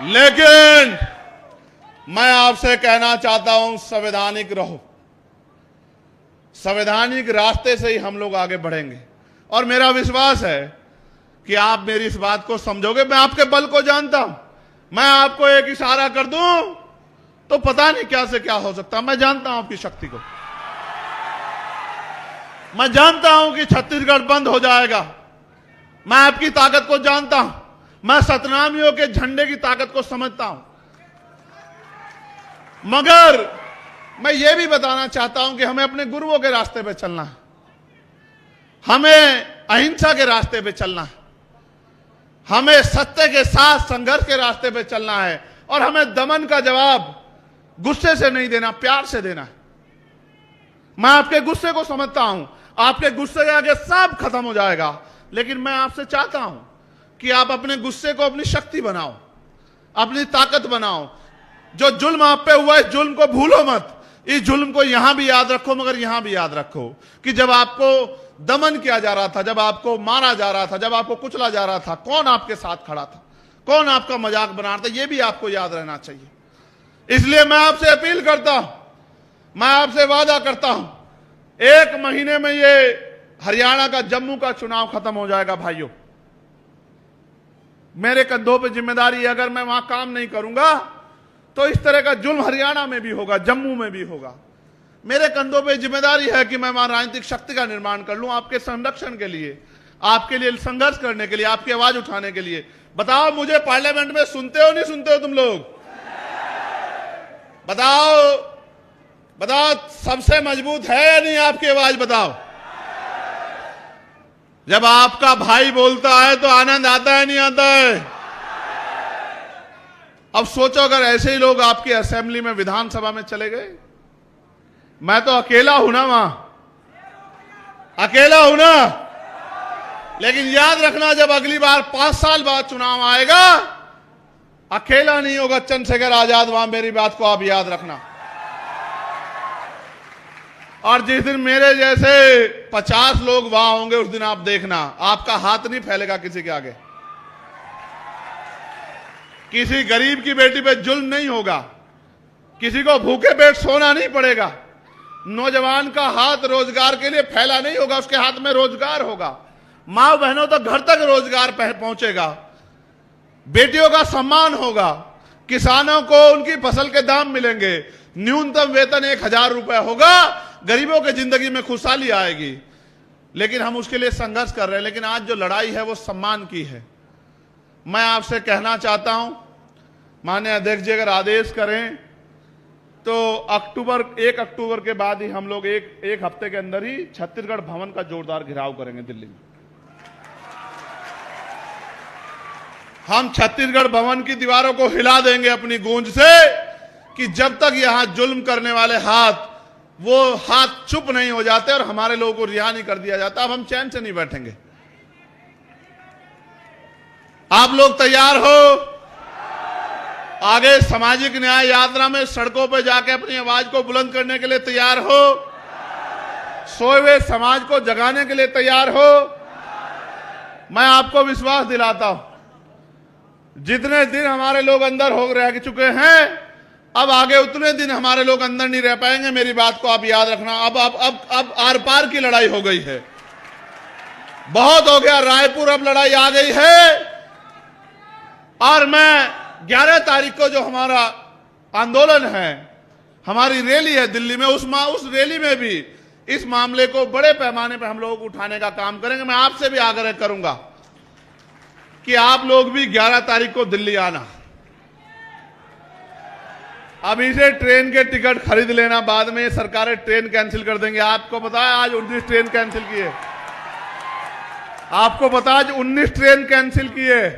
[SPEAKER 1] लेकिन मैं आपसे कहना चाहता हूं संवैधानिक रहो। संवैधानिक रास्ते से ही हम लोग आगे बढ़ेंगे, और मेरा विश्वास है कि आप मेरी इस बात को समझोगे। मैं आपके बल को जानता हूं, मैं आपको एक इशारा कर दूं तो पता नहीं क्या से क्या हो सकता। मैं जानता हूं आपकी शक्ति को, मैं जानता हूं कि छत्तीसगढ़ बंद हो जाएगा, मैं आपकी ताकत को जानता हूं, मैं सतनामियों के झंडे की ताकत को समझता हूं। मगर मैं ये भी बताना चाहता हूं कि हमें अपने गुरुओं के रास्ते पे चलना है, हमें अहिंसा के रास्ते पे चलना है, हमें सत्य के साथ संघर्ष के रास्ते पे चलना है, और हमें दमन का जवाब गुस्से से नहीं देना, प्यार से देना है। मैं आपके गुस्से को समझता हूं, आपके गुस्से के आगे सब खत्म हो जाएगा, लेकिन मैं आपसे चाहता हूं कि आप अपने गुस्से को अपनी शक्ति बनाओ, अपनी ताकत बनाओ। जो जुल्म आप पे हुआ, इस जुल्म को भूलो मत। इस जुल्म को यहां भी याद रखो, मगर यहां भी याद रखो कि जब आपको दमन किया जा रहा था, जब आपको मारा जा रहा था, जब आपको कुचला जा रहा था, कौन आपके साथ खड़ा था, कौन आपका मजाक बना रहा था, यह भी आपको याद रहना चाहिए। इसलिए मैं आपसे अपील करता हूं, मैं आपसे वादा करता हूं, 1 महीने में ये हरियाणा का, जम्मू का चुनाव खत्म हो जाएगा। भाइयों, मेरे कंधों पे जिम्मेदारी है। अगर मैं वहां काम नहीं करूंगा तो इस तरह का जुल्म हरियाणा में भी होगा, जम्मू में भी होगा। मेरे कंधों पे जिम्मेदारी है कि मैं वहां राजनीतिक शक्ति का निर्माण कर लूं, आपके संरक्षण के लिए, आपके लिए संघर्ष करने के लिए, आपकी आवाज उठाने के लिए। बताओ, मुझे पार्लियामेंट में सुनते हो नहीं सुनते हो तुम लोग? बताओ बताओ, सबसे मजबूत है या नहीं आपकी आवाज? बताओ। जब आपका भाई बोलता है तो आनंद आता है नहीं आता है? अब सोचो अगर ऐसे ही लोग आपकी असेंबली में, विधानसभा में चले गए। मैं तो अकेला हूं ना, वहां अकेला हूं ना। लेकिन याद रखना, जब अगली बार 5 साल बाद चुनाव आएगा, अकेला नहीं होगा चंद्रशेखर आजाद वहां। मेरी बात को आप याद रखना। और जिस दिन मेरे जैसे 50 लोग वहां होंगे, उस दिन आप देखना, आपका हाथ नहीं फैलेगा किसी के आगे। किसी गरीब की बेटी पे जुल्म नहीं होगा, किसी को भूखे पेट सोना नहीं पड़ेगा, नौजवान का हाथ रोजगार के लिए फैला नहीं होगा, उसके हाथ में रोजगार होगा, मां बहनों तक, घर तक रोजगार पहुंचेगा, बेटियों का सम्मान होगा, किसानों को उनकी फसल के दाम मिलेंगे, न्यूनतम वेतन 1000 रुपए होगा, गरीबों की जिंदगी में खुशहाली आएगी। लेकिन हम उसके लिए संघर्ष कर रहे हैं। लेकिन आज जो लड़ाई है वो सम्मान की है। मैं आपसे कहना चाहता हूं, माननीय अध्यक्ष जी अगर आदेश करें तो 1 अक्टूबर के बाद ही हम लोग एक हफ्ते के अंदर ही छत्तीसगढ़ भवन का जोरदार घेराव करेंगे दिल्ली में। हम छत्तीसगढ़ भवन की दीवारों को हिला देंगे अपनी गूंज से कि जब तक यहां जुल्म करने वाले वो हाथ चुप नहीं हो जाते और हमारे लोगों को रिहा नहीं कर दिया जाता, अब हम चैन से नहीं बैठेंगे। आप लोग तैयार हो? आगे सामाजिक न्याय यात्रा में सड़कों पर जाके अपनी आवाज को बुलंद करने के लिए तैयार हो? सोए हुए समाज को जगाने के लिए तैयार हो? मैं आपको विश्वास दिलाता हूं, जितने दिन हमारे लोग अंदर हो रह चुके हैं, अब आगे उतने दिन हमारे लोग अंदर नहीं रह पाएंगे। मेरी बात को आप याद रखना। अब आर पार की लड़ाई हो गई है, बहुत हो गया। रायपुर अब लड़ाई आ गई है। और मैं 11 तारीख को जो हमारा आंदोलन है, हमारी रैली है दिल्ली में, उस रैली में भी इस मामले को बड़े पैमाने पर हम लोग उठाने का काम करेंगे। मैं आपसे भी आग्रह करूंगा कि आप लोग भी 11 तारीख को दिल्ली आना। अभी से ट्रेन के टिकट खरीद लेना, बाद में सरकारें ट्रेन कैंसिल कर देंगे। आपको पता है आज 19 ट्रेन कैंसिल किए। आपको पता है आज 19 ट्रेन कैंसिल किए।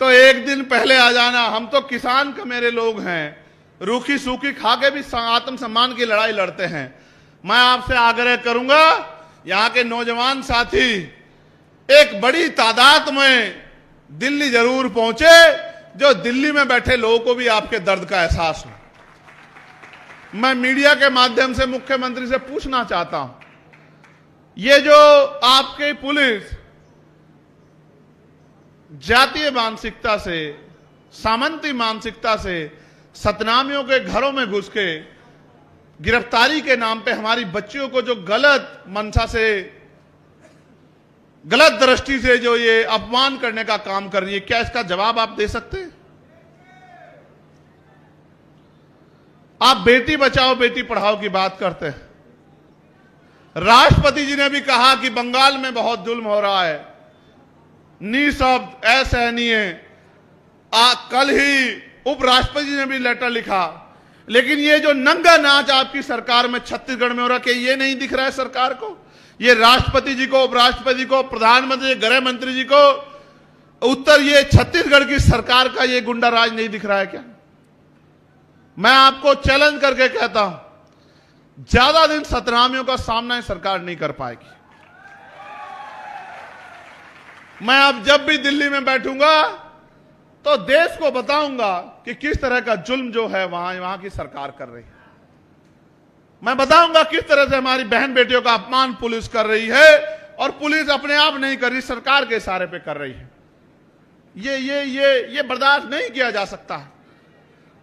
[SPEAKER 1] तो एक दिन पहले आ जाना। हम तो किसान का मेरे लोग हैं, रूखी सूखी खा के भी आत्मसम्मान की लड़ाई लड़ते हैं। मैं आपसे आग्रह करूंगा, यहां के नौजवान साथी एक बड़ी तादाद में दिल्ली जरूर पहुंचे, जो दिल्ली में बैठे लोगों को भी आपके दर्द का एहसास हो। मैं मीडिया के माध्यम से मुख्यमंत्री से पूछना चाहता हूं, ये जो आपकी पुलिस जातीय मानसिकता से, सामंती मानसिकता से सतनामियों के घरों में घुस के गिरफ्तारी के नाम पे हमारी बच्चियों को जो गलत मंशा से, गलत दृष्टि से जो ये अपमान करने का काम कर रही है, क्या इसका जवाब आप दे सकते हैं? आप बेटी बचाओ बेटी पढ़ाओ की बात करते हैं। राष्ट्रपति जी ने भी कहा कि बंगाल में बहुत जुल्म हो रहा है, निःशब्द असहनीय। कल ही उपराष्ट्रपति जी ने भी लेटर लिखा। लेकिन ये जो नंगा नाच आपकी सरकार में छत्तीसगढ़ में हो रहा है, ये नहीं दिख रहा है सरकार को? ये राष्ट्रपति जी को, उपराष्ट्रपति को, प्रधानमंत्री, गृह मंत्री जी को उत्तर ये छत्तीसगढ़ की सरकार का ये गुंडा राज नहीं दिख रहा है क्या? मैं आपको चैलेंज करके कहता हूं, ज्यादा दिन सतनामियों का सामना सरकार नहीं कर पाएगी। मैं अब जब भी दिल्ली में बैठूंगा तो देश को बताऊंगा कि किस तरह का जुल्म जो है वहां की सरकार कर रही है। मैं बताऊंगा किस तरह से हमारी बहन बेटियों का अपमान पुलिस कर रही है, और पुलिस अपने आप नहीं कर रही, सरकार के इशारे पे कर रही है। ये बर्दाश्त नहीं किया जा सकता।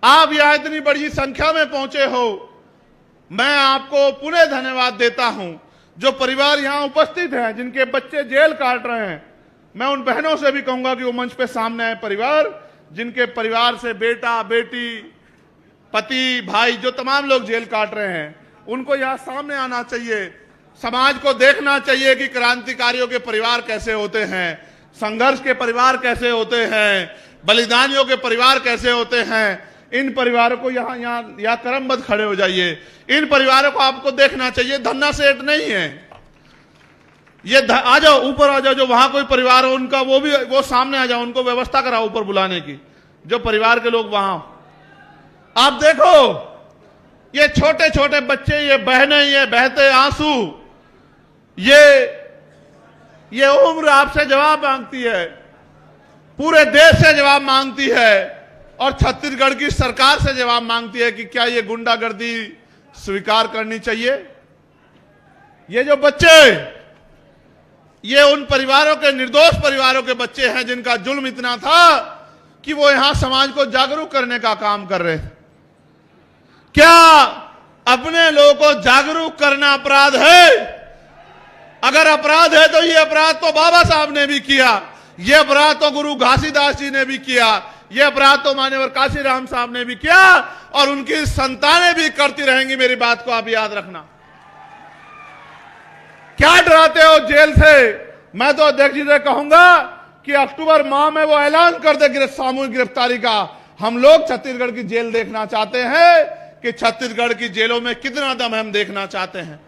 [SPEAKER 1] आप यहां इतनी बड़ी संख्या में पहुंचे हो, मैं आपको पुनः धन्यवाद देता हूं। जो परिवार यहां उपस्थित हैं, जिनके बच्चे जेल काट रहे हैं, मैं उन बहनों से भी कहूंगा कि वो मंच पे सामने आए। परिवार जिनके परिवार से बेटा बेटी, पति, भाई, जो तमाम लोग जेल काट रहे हैं, उनको यहां सामने आना चाहिए। समाज को देखना चाहिए कि क्रांतिकारियों के परिवार कैसे होते हैं, संघर्ष के परिवार कैसे होते हैं, बलिदानियों के परिवार कैसे होते हैं। इन परिवारों को यहाँ क्रमबद्ध खड़े हो जाइए। इन परिवारों को आपको देखना चाहिए। धन्ना सेठ नहीं है ये। आ जाओ, ऊपर आ जाओ। जो वहां कोई परिवार हो उनका वो सामने आ जाओ, उनको व्यवस्था कराओ ऊपर बुलाने की, जो परिवार के लोग वहां। आप देखो, ये छोटे छोटे बच्चे, ये बहनें, ये बहते आंसू, ये उम्र आपसे जवाब मांगती है, पूरे देश से जवाब मांगती है, और छत्तीसगढ़ की सरकार से जवाब मांगती है कि क्या ये गुंडागर्दी स्वीकार करनी चाहिए। ये जो बच्चे, ये उन परिवारों के, निर्दोष परिवारों के बच्चे हैं जिनका जुल्म इतना था कि वो यहां समाज को जागरूक करने का काम कर रहे हैं। क्या अपने लोगों को जागरूक करना अपराध है? अगर अपराध है तो ये अपराध तो बाबा साहब ने भी किया, ये अपराध तो गुरु घासीदास जी ने भी किया, ये अपराध तो मान्यवर काशीराम साहब ने भी किया, और उनकी संतानें भी करती रहेंगी। मेरी बात को आप याद रखना। क्या डराते हो जेल से? मैं तो अध्यक्ष जी से कहूंगा कि अक्टूबर माह में वो ऐलान कर दे सामूहिक गिरफ्तारी का, हम लोग छत्तीसगढ़ की जेल देखना चाहते हैं कि छत्तीसगढ़ की जेलों में कितना दम हम देखना चाहते हैं।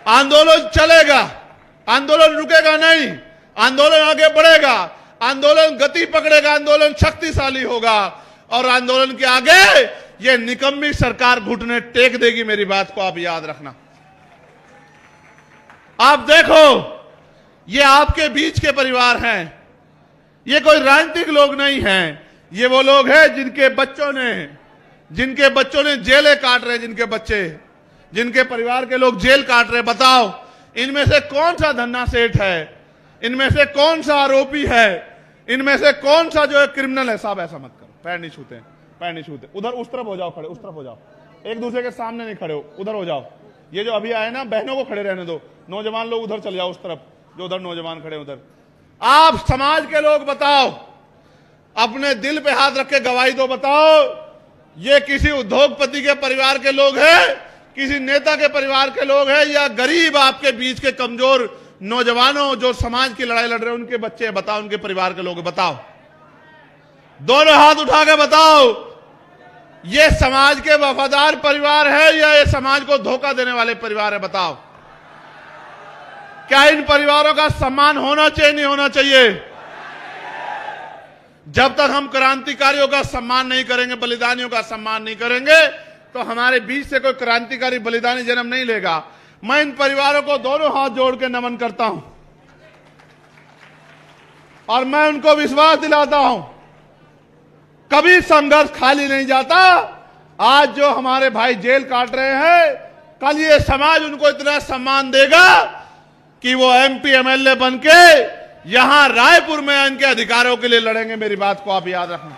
[SPEAKER 1] आंदोलन चलेगा, आंदोलन रुकेगा नहीं, आंदोलन आगे बढ़ेगा, आंदोलन गति पकड़ेगा, आंदोलन शक्तिशाली होगा और आंदोलन के आगे ये निकम्मी सरकार घुटने टेक देगी। मेरी बात को आप याद रखना। आप देखो, ये आपके बीच के परिवार हैं, ये कोई राजनीतिक लोग नहीं हैं, ये वो लोग हैं जिनके बच्चों ने जेलें काट रहे, जिनके परिवार के लोग जेल काट रहे। बताओ, इनमें से कौन सा धन्ना सेठ है, इनमें से कौन सा आरोपी है, इनमें से कौन सा जो है क्रिमिनल है? साहब ऐसा मत करो, पैर नहीं छूते, पैर नहीं छूते। उधर उस तरफ हो जाओ, खड़े उस तरफ हो जाओ, एक दूसरे के सामने नहीं खड़े हो, उधर हो जाओ। ये जो अभी आए ना, बहनों को खड़े रहने दो, नौजवान लोग उधर चले जाओ, उस तरफ जो उधर नौजवान खड़े उधर। आप समाज के लोग बताओ, अपने दिल पे हाथ रख के गवाही दो, बताओ ये किसी उद्योगपति के परिवार के लोग हैं, किसी नेता के परिवार के लोग हैं, या गरीब आपके बीच के कमजोर नौजवानों जो समाज की लड़ाई लड़ रहे हैं उनके बच्चे? बताओ, उनके परिवार के लोग बताओ, दोनों हाथ उठा के बताओ, ये समाज के वफादार परिवार है या ये समाज को धोखा देने वाले परिवार है? बताओ, क्या इन परिवारों का सम्मान होना चाहिए, नहीं होना चाहिए? जब तक हम क्रांतिकारियों का सम्मान नहीं करेंगे, बलिदानियों का सम्मान नहीं करेंगे, तो हमारे बीच से कोई क्रांतिकारी बलिदानी जन्म नहीं लेगा। मैं इन परिवारों को दोनों हाथ जोड़ के नमन करता हूं और मैं उनको विश्वास दिलाता हूं, कभी संघर्ष खाली नहीं जाता। आज जो हमारे भाई जेल काट रहे हैं, कल ये समाज उनको इतना सम्मान देगा कि वो MP MLA बनके यहां रायपुर में इनके अधिकारों के लिए लड़ेंगे। मेरी बात को आप याद रखना।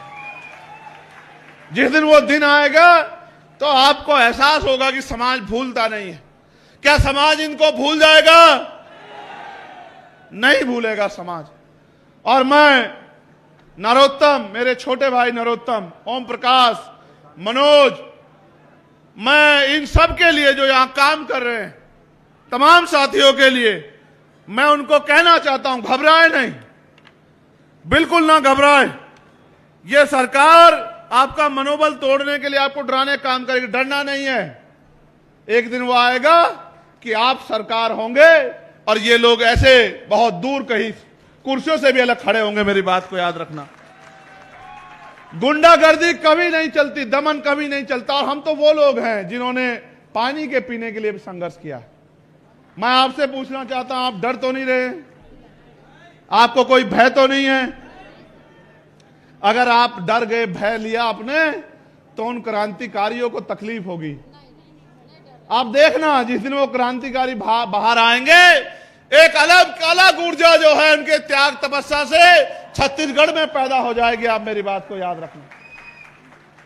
[SPEAKER 1] जिस दिन वो दिन आएगा तो आपको एहसास होगा कि समाज भूलता नहीं है। क्या समाज इनको भूल जाएगा? नहीं भूलेगा समाज। और मैं नरोत्तम, मेरे छोटे भाई नरोत्तम, ओम प्रकाश, मनोज, मैं इन सब के लिए जो यहां काम कर रहे हैं, तमाम साथियों के लिए मैं उनको कहना चाहता हूं, घबराए नहीं, बिल्कुल ना घबराए। ये सरकार आपका मनोबल तोड़ने के लिए, आपको डराने का काम करेगी। डरना नहीं है। एक दिन वो आएगा कि आप सरकार होंगे और ये लोग ऐसे बहुत दूर कहीं कुर्सियों से भी अलग खड़े होंगे। मेरी बात को याद रखना। गुंडागर्दी कभी नहीं चलती, दमन कभी नहीं चलता। और हम तो वो लोग हैं जिन्होंने पानी के पीने के लिए भी संघर्ष किया। मैं आपसे पूछना चाहता हूं, आप डर तो नहीं रहे? आपको कोई भय तो नहीं है? अगर आप डर गए, भय लिया आपने, तो उन क्रांतिकारियों को तकलीफ होगी। आप देखना, जिस दिन वो क्रांतिकारी बाहर आएंगे, एक अलग ऊर्जा जो है उनके त्याग तपस्या से छत्तीसगढ़ में पैदा हो जाएगी। आप मेरी बात को याद रखना।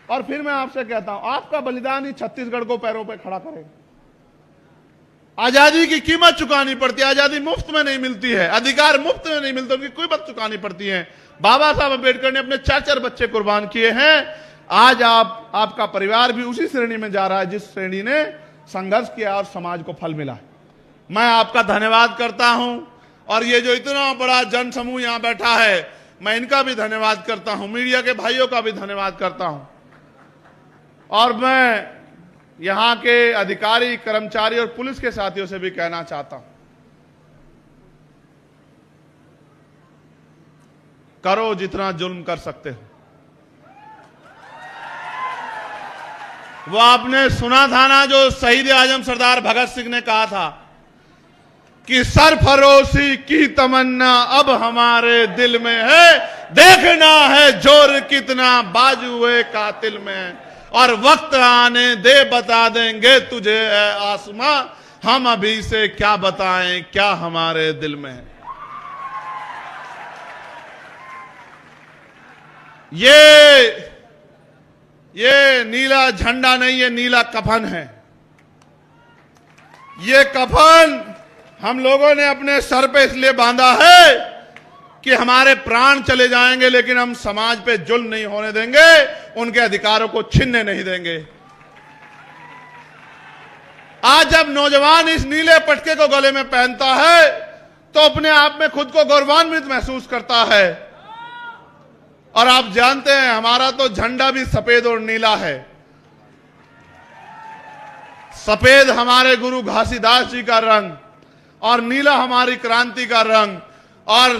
[SPEAKER 1] और फिर मैं आपसे कहता हूं, आपका बलिदान ही छत्तीसगढ़ को पैरों पे खड़ा करेगा। आजादी की कीमत चुकानी पड़ती है। आजादी मुफ्त में नहीं मिलती है, अधिकार मुफ्त में नहीं मिलते, उनकी कीमत चुकानी पड़ती है। बाबा साहब अम्बेडकर ने अपने 4 बच्चे कुर्बान किए हैं। आज आपका परिवार भी उसी श्रेणी में जा रहा है जिस श्रेणी ने संघर्ष किया और समाज को फल मिला। मैं आपका धन्यवाद करता हूं। और ये जो इतना बड़ा जन समूह यहां बैठा है, मैं इनका भी धन्यवाद करता हूं, मीडिया के भाइयों का भी धन्यवाद करता हूं। और मैं यहां के अधिकारी, कर्मचारी और पुलिस के साथियों से भी कहना चाहता हूं, करो जितना जुल्म कर सकते हो। वो आपने सुना था ना, जो शहीद आजम सरदार भगत सिंह ने कहा था कि सरफरोशी की तमन्ना अब हमारे दिल में है, देखना है जोर कितना बाजुए कातिल में है, और वक्त आने दे बता देंगे तुझे है आसमां, हम अभी से क्या बताएं क्या हमारे दिल में है। ये नीला झंडा नहीं, ये नीला कफन है। ये कफन हम लोगों ने अपने सर पे इसलिए बांधा है कि हमारे प्राण चले जाएंगे, लेकिन हम समाज पे जुल्म नहीं होने देंगे, उनके अधिकारों को छीनने नहीं देंगे। आज जब नौजवान इस नीले पटके को गले में पहनता है तो अपने आप में खुद को गौरवान्वित महसूस करता है। और आप जानते हैं हमारा तो झंडा भी सफेद और नीला है। सफेद हमारे गुरु घासीदास जी का रंग और नीला हमारी क्रांति का रंग, और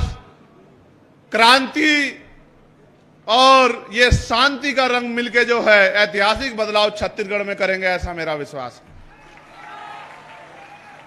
[SPEAKER 1] क्रांति और ये शांति का रंग मिलके जो है ऐतिहासिक बदलाव छत्तीसगढ़ में करेंगे, ऐसा मेरा विश्वास है।